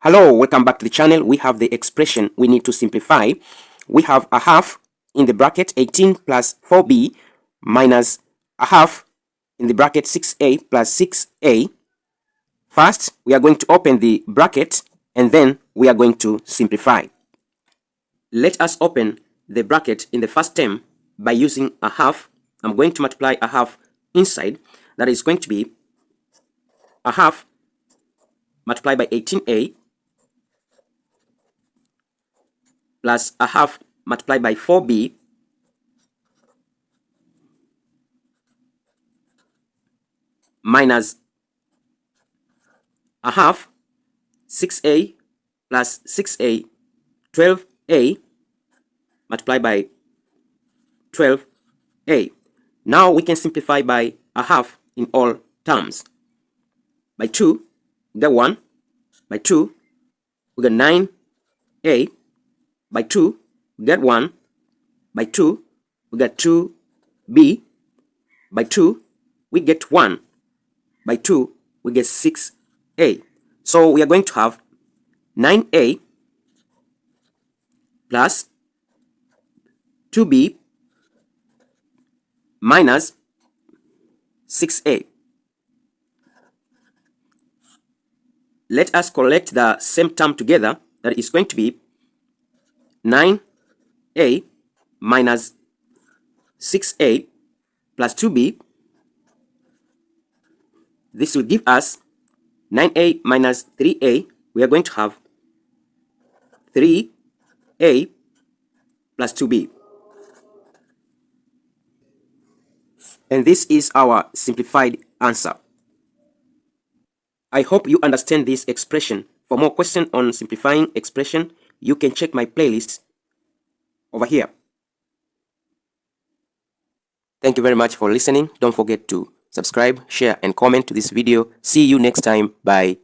Hello, welcome back to the channel. We have the expression we need to simplify. We have a half in the bracket 18 plus 4b minus a half in the bracket 6a plus 6a. First, we are going to open the bracket and then we are going to simplify. Let us open the bracket in the first term by using a half. I'm going to multiply a half inside. That is going to be a half multiplied by 18a plus a half multiplied by 4b minus a half 6a plus 6a 12a multiplied by 12a. Now we can simplify by a half in all terms. By 2, we get 1. By 2, we get 9a. By 2, we get 1. By 2, we get 2b. By 2, we get 1. By 2, we get 6a. So we are going to have 9a plus 2b minus 6a. Let us collect the same term together. That is going to be 9a minus 6a plus 2b. This will give us 9a minus 3a. We are going to have 3a plus 2b. And this is our simplified answer. I hope you understand this expression. For more questions on simplifying expression, you can check my playlist over here. Thank you very much for listening. Don't forget to subscribe, share, and comment to this video. See you next time. Bye.